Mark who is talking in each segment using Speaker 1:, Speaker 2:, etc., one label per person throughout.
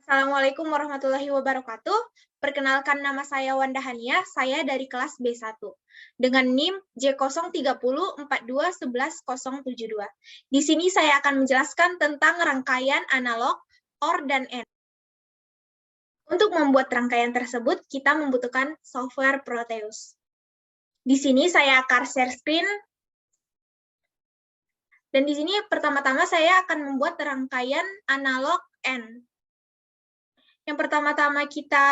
Speaker 1: Assalamualaikum warahmatullahi wabarakatuh. Perkenalkan, nama saya Wanda Hania, saya dari kelas B1 dengan NIM J03042111072. Di sini saya akan menjelaskan tentang rangkaian analog, OR, dan AND. Untuk membuat rangkaian tersebut, kita membutuhkan software Proteus. Di sini saya akan share screen. Dan di sini pertama-tama saya akan membuat rangkaian analog AND. Yang pertama-tama kita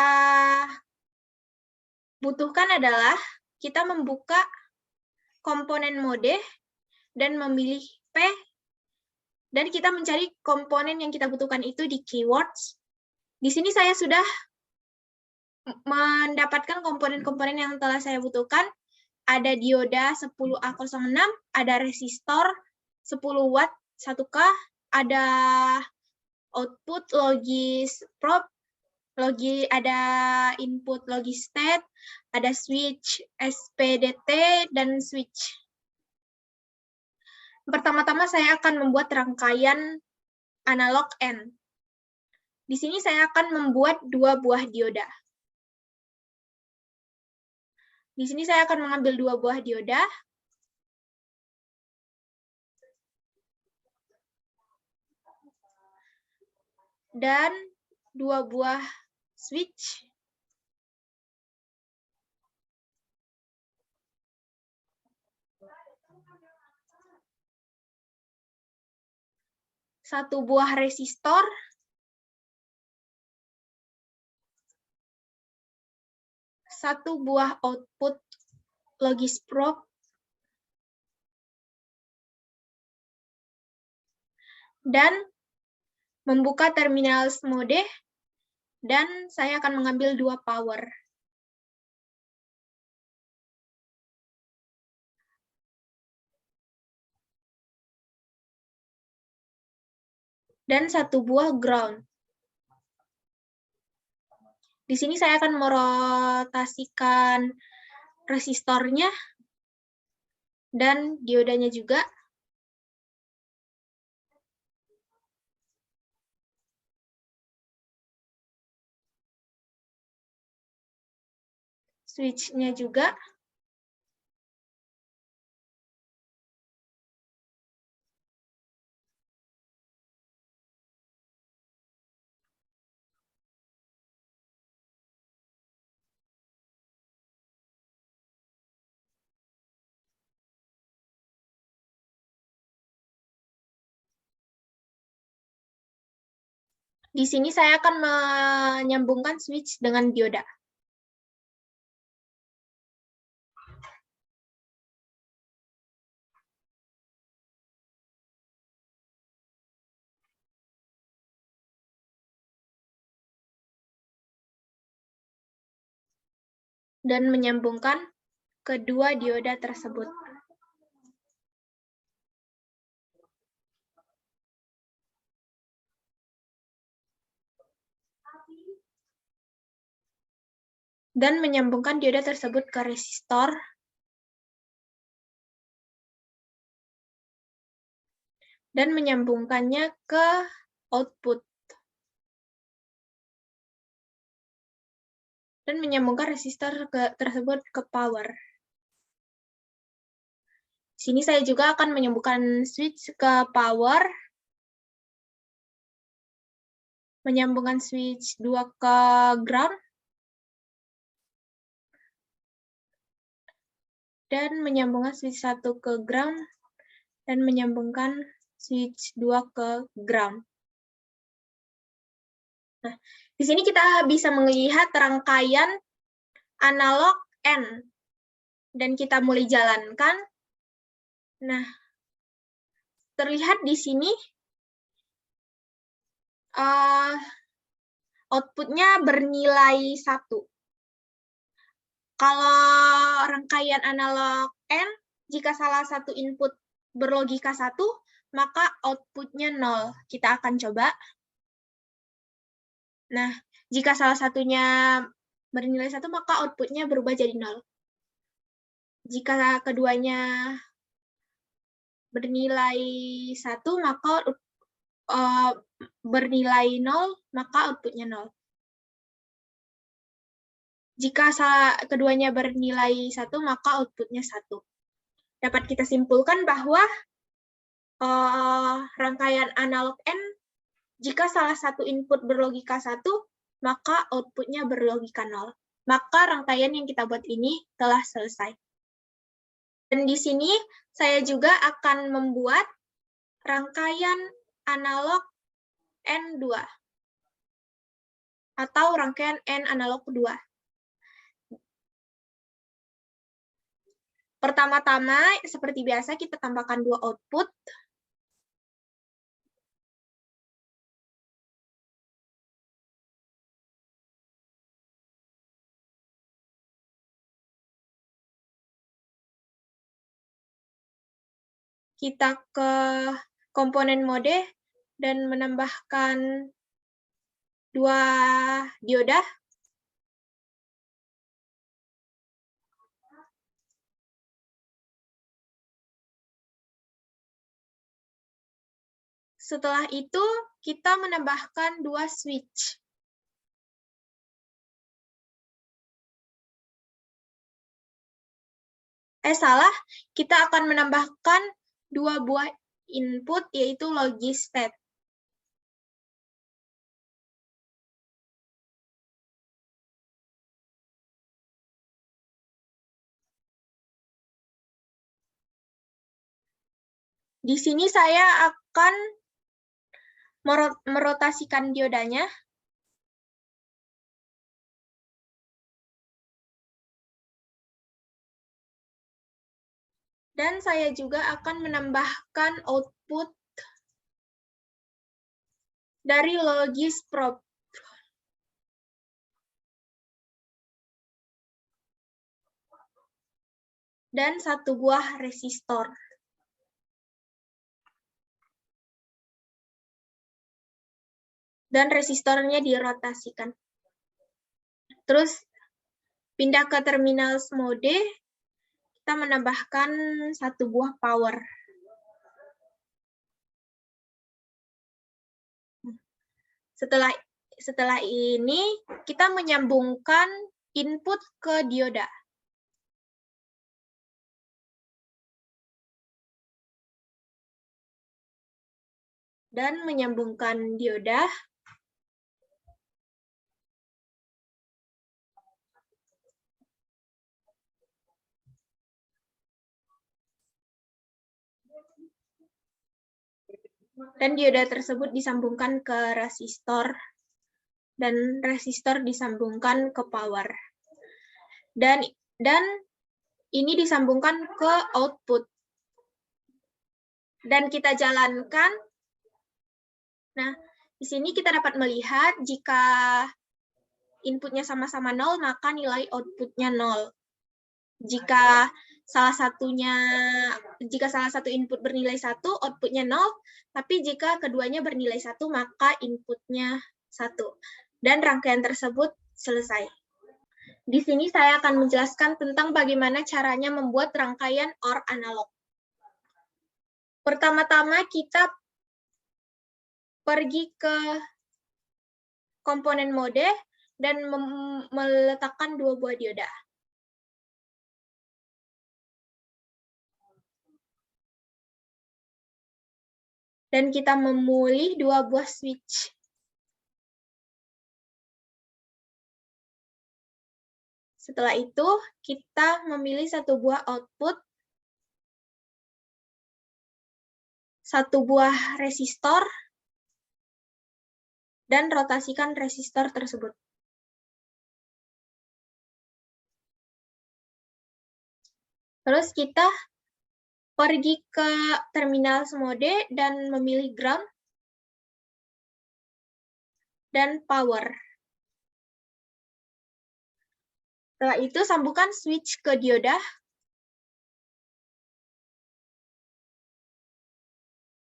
Speaker 1: butuhkan adalah kita membuka komponen mode dan memilih P, dan kita mencari komponen yang kita butuhkan itu di keywords. Di sini saya sudah mendapatkan komponen-komponen yang telah saya butuhkan. Ada dioda 10A06, ada resistor 10 watt 1K, ada output logis probe, ada input logistate, ada switch SPDT, dan switch. Pertama-tama saya akan membuat rangkaian analog AND. Di sini saya akan membuat 2 buah dioda. Di sini saya akan mengambil 2 buah dioda. Dan 2 buah switch. Satu buah resistor. Satu buah output logis probe. Dan membuka terminal mode. Dan saya akan mengambil 2 power. Dan 1 buah ground. Di sini saya akan merotasikan resistornya dan diodanya juga. Switch-nya juga. Di sini saya akan menyambungkan switch dengan dioda. Dan menyambungkan kedua dioda tersebut. Dan menyambungkan dioda tersebut ke resistor. Dan menyambungkannya ke output. Dan menyambungkan resistor tersebut ke power. Sini saya juga akan menyambungkan switch ke power. Menyambungkan switch 2 ke ground. Dan menyambungkan switch 1 ke ground. Dan menyambungkan switch 2 ke ground. Nah, di sini kita bisa melihat rangkaian analog AND. Dan kita mulai jalankan. Nah, terlihat di sini outputnya bernilai 1. Kalau rangkaian analog AND, jika salah satu input berlogika 1, maka outputnya 0. Kita akan coba. Nah, jika salah satunya bernilai 1, maka outputnya berubah jadi 0. Jika keduanya bernilai 1, maka bernilai 0, maka outputnya 0. Jika keduanya bernilai 1, maka outputnya 1. Dapat kita simpulkan bahwa rangkaian analog N, jika salah satu input berlogika 1, maka outputnya berlogika 0. Maka rangkaian yang kita buat ini telah selesai. Dan di sini saya juga akan membuat rangkaian analog N2 atau rangkaian N analog 2. Pertama-tama, seperti biasa, kita tambahkan 2 output. Kita ke komponen mode dan menambahkan 2 dioda. Setelah itu, kita menambahkan 2 switch. Salah, kita akan menambahkan 2 buah input, yaitu logistate. Di sini saya akan merotasikan diodanya. Dan saya juga akan menambahkan output dari logis probe. Dan 1 buah resistor. Dan resistornya dirotasikan. Terus pindah ke terminal mode, kita menambahkan 1 buah power. Setelah ini, kita menyambungkan input ke dioda. Dan menyambungkan dioda. Dan dioda tersebut disambungkan ke resistor. Dan resistor disambungkan ke power. Dan ini disambungkan ke output. Dan kita jalankan. Nah, di sini kita dapat melihat jika inputnya sama-sama 0, maka nilai outputnya 0. Jika salah satu input bernilai 1, outputnya 0, tapi jika keduanya bernilai 1, maka inputnya 1. Dan rangkaian tersebut selesai. Di sini saya akan menjelaskan tentang bagaimana caranya membuat rangkaian OR analog. Pertama-tama kita pergi ke komponen mode dan meletakkan 2 buah dioda. Dan kita memilih 2 buah switch. Setelah itu, kita memilih 1 buah output, 1 buah resistor, dan rotasikan resistor tersebut. Terus kita pergi ke terminal mode dan memilih ground dan power. Setelah itu, sambungkan switch ke dioda.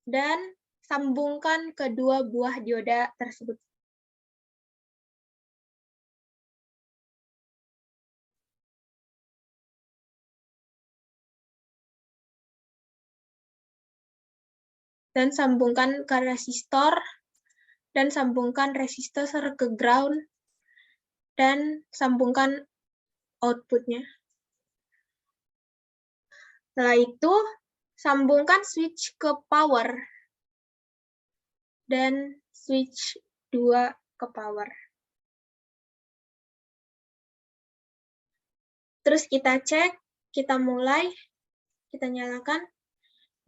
Speaker 1: Dan sambungkan kedua buah dioda tersebut. dan sambungkan ke resistor, dan sambungkan resistor ke ground, dan sambungkan outputnya. Setelah itu, sambungkan switch ke power, dan switch 2 ke power. Terus kita cek, kita mulai, kita nyalakan.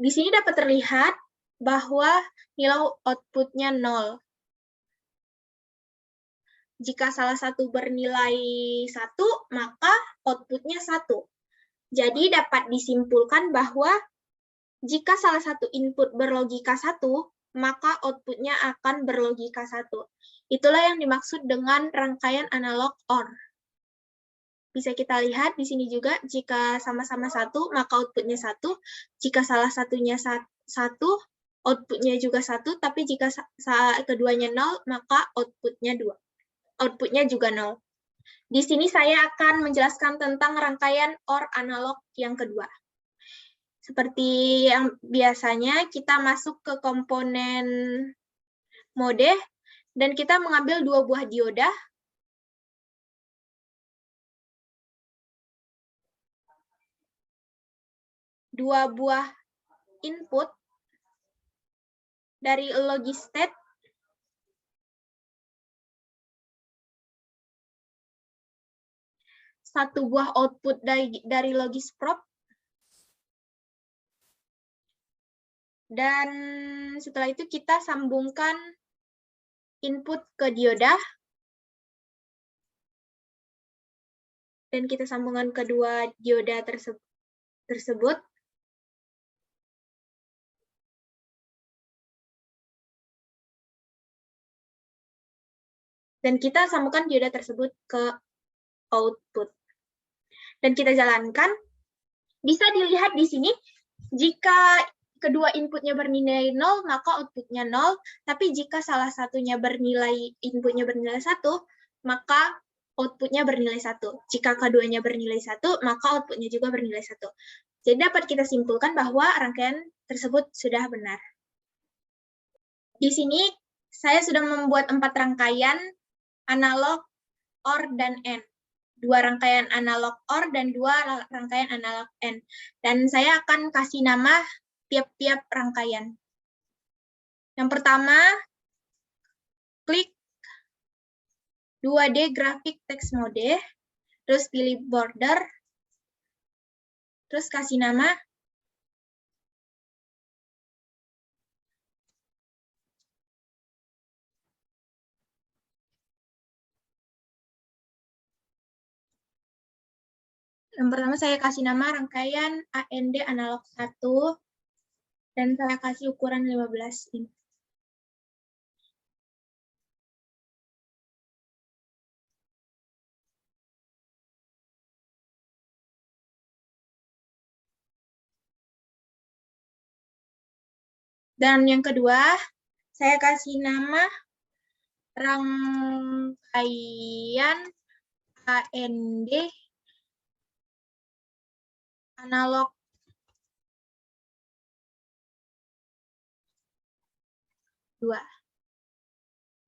Speaker 1: Di sini dapat terlihat bahwa nilai outputnya 0. Jika salah satu bernilai 1, maka outputnya 1. Jadi dapat disimpulkan bahwa jika salah satu input berlogika 1, maka outputnya akan berlogika 1. Itulah yang dimaksud dengan rangkaian analog OR. Bisa kita lihat di sini juga, jika sama-sama 1, maka outputnya 1. Jika salah satunya 1, outputnya juga 1, tapi jika keduanya 0, maka outputnya 2. Outputnya juga 0. Di sini saya akan menjelaskan tentang rangkaian OR analog yang kedua. Seperti yang biasanya, kita masuk ke komponen mode, dan kita mengambil 2 buah dioda. Dua buah input dari logistate, satu buah output dari logisprobe, dan setelah itu kita sambungkan input ke dioda, dan kita sambungkan kedua dioda tersebut. Dan kita sambungkan dioda tersebut ke output. Dan kita jalankan. Bisa dilihat di sini, jika kedua inputnya bernilai 0, maka outputnya 0. Tapi jika salah satunya inputnya bernilai 1, maka outputnya bernilai 1. Jika keduanya bernilai 1, maka outputnya juga bernilai 1. Jadi dapat kita simpulkan bahwa rangkaian tersebut sudah benar. Di sini saya sudah membuat 4 rangkaian analog OR dan AND. 2 rangkaian analog OR dan 2 rangkaian analog AND. Dan saya akan kasih nama tiap-tiap rangkaian. Yang pertama, klik 2D graphic text mode, terus pilih border, terus kasih nama yang pertama saya kasih nama rangkaian AND analog 1, dan saya kasih ukuran 15 in. Dan yang kedua, saya kasih nama rangkaian AND analog 2.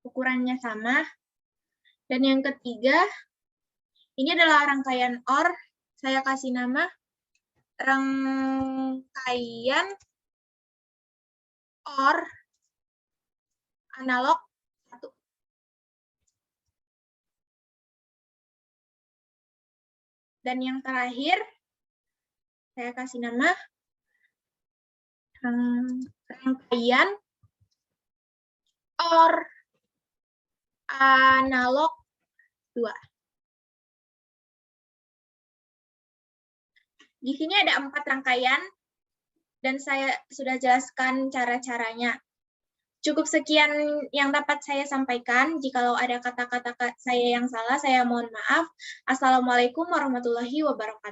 Speaker 1: Ukurannya sama. Dan yang ketiga, ini adalah rangkaian OR. Saya kasih nama rangkaian OR analog 1. Dan yang terakhir, saya kasih nama rangkaian OR analog 2. Di sini ada 4 rangkaian, dan saya sudah jelaskan cara-caranya. Cukup sekian yang dapat saya sampaikan. Jikalau ada kata-kata saya yang salah, saya mohon maaf. Assalamualaikum warahmatullahi wabarakatuh.